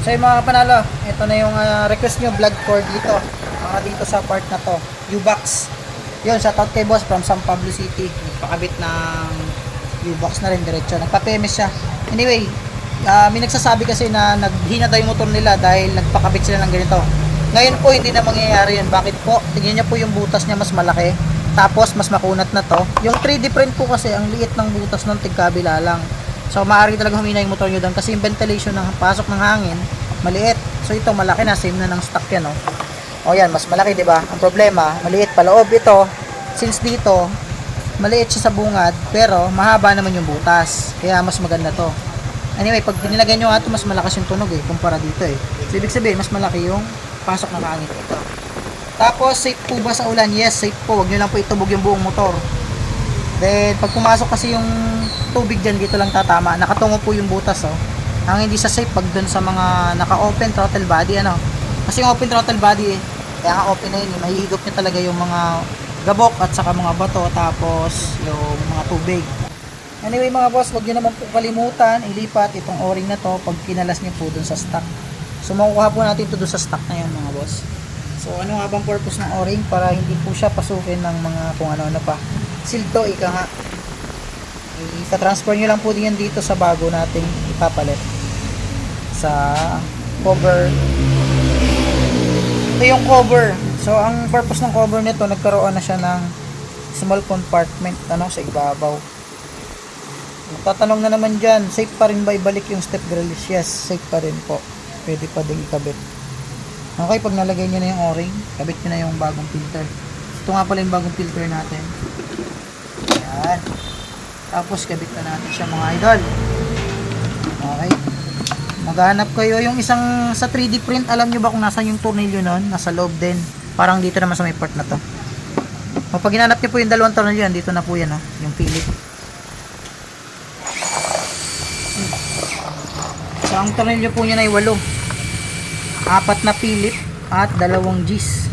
So yung mga kapanalo, ito na yung request nyo vlog for dito. Mga dito sa part na to. U-Box. Yun, shoutout kay boss from San Pablo City. Nagpakabit ng U-Box na rin diretso. Nagpa-PMS siya. Anyway, may nagsasabi kasi na naghina daw yung motor nila dahil nagpakabit sila ng ganito. Ngayon po, hindi na mangyayari yun. Bakit po? Tingnan niyo po yung butas niya mas malaki. Tapos, mas makunat na to. Yung 3D print po kasi, ang liit ng butas ng tigkabila lang. So, maaari talaga humina yung motor nyo doon kasi yung ventilation ng pasok ng hangin, maliit. So, ito malaki na, same na ng stock yan, no? O yan, mas malaki, di ba? Ang problema, maliit pa loob ito. Since dito, maliit siya sa bungad, pero mahaba naman yung butas. Kaya mas maganda to. Anyway, pag nilagay nyo ito, mas malakas yung tunog kumpara dito So, ibig sabihin, mas malaki yung pasok ng hangin ito. Tapos, safe po ba sa ulan? Yes, safe po. Huwag nyo lang po itubog yung buong motor. Then, pag pumasok kasi yung tubig dyan, dito lang tatama. Nakatungo po yung butas, Ang hindi sa safe, pag dun sa mga naka-open throttle body, Kasi yung open throttle body, kaya nga open na yun, mahihigop nyo talaga yung mga gabok at saka mga bato, tapos yung mga tubig. Anyway mga boss, huwag nyo naman po kalimutan, ilipat itong o-ring na to pag kinalas nyo po dun sa stock. So, makukuha po natin ito dun sa stock na yun mga boss. So, ano nga bang purpose ng o-ring? Para hindi po siya pasukin ng mga kung ano-ano pa. Seal to, ika nga. Ita-transfer nyo lang po din yan dito sa bago nating ipapalit. Sa cover. Ito yung cover. So, ang purpose ng cover nito, nagkaroon na siya ng small compartment sa ibabaw. Tatanong na naman dyan, safe pa rin ba ibalik yung step grills? Yes, safe pa rin po. Pwede pa din ikabit. Okay, pag nalagay nyo na yung o-ring, kabit nyo na yung bagong filter. Ito nga pala yung bagong filter natin. Ayan. Tapos, kabit na natin siya mga idol. Okay. Maghanap kayo yung isang sa 3D print. Alam nyo ba kung nasan yung tornilyo nun? Nasa loob din. Parang dito naman sa may part na to. Pag ginanap nyo po yung dalawang tornilyo yan, dito na po yan, yung Philip. So, ang tornilyo po nyo na ay 8. 4 na Philip at 2 G's.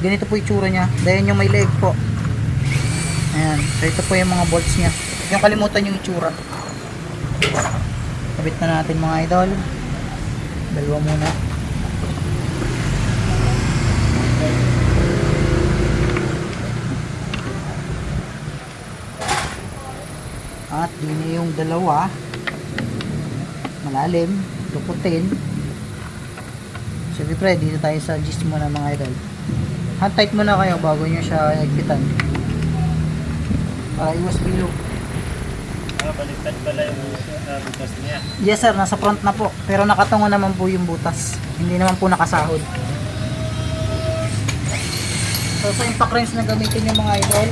Ganito po itsura nya. Dahil yung may leg po. Ayan. So, ito po yung mga bolts nya. Yung kalimutan yung itsura. Kabit na natin mga idol. 2 muna. At din yung 2 malalim, luputin. So, siyempre, dito tayo sa gist muna mga idol. Hand tight muna kayo bago nyo siya higpitan. Para iwas bilog. Baliktad pala yung butas niya. Yes sir, nasa front na po. Pero nakatungo naman po yung butas. Hindi naman po nakasahod. So, sa impact wrench na gamitin yung mga idol,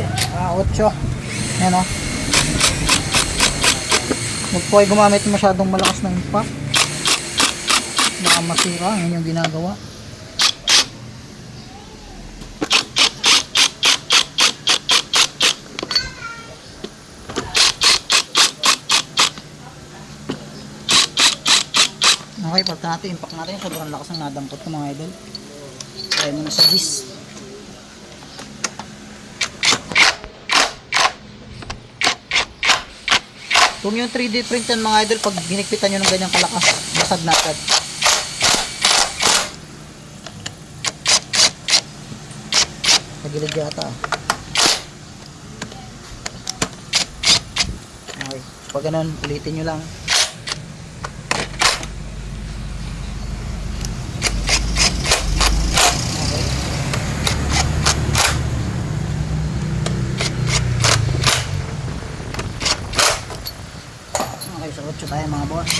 8. Ayan Huwag po ay gumamit masyadong malakas na impact. Baka masira, yun yung ginagawa. Okay, pagka natin, impact natin, sobrang lakas ng nadampot ko mga idol. Kaya mo na sa gis. Kung yung 3D print yan mga idol, pag ginikpitan nyo ng ganyang kalakas, basag na agad. Nagilid yata. Okay, pag ganun, ulitin nyo lang. Okay, sa 8 tayo mga boss.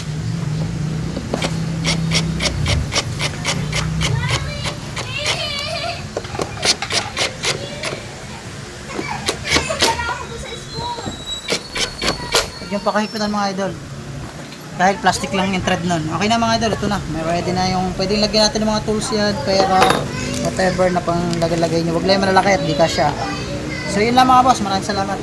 Huwag yung pakahigpitan mga idol. Dahil plastic lang yung thread nun. Okay na mga idol, ito na. May ready na yung pwedeng lagyan natin ng mga tools yan, pera, whatever na pang lagay nyo. Huwag lang malalaki at di kasya. So yun lang mga boss, maraming salamat.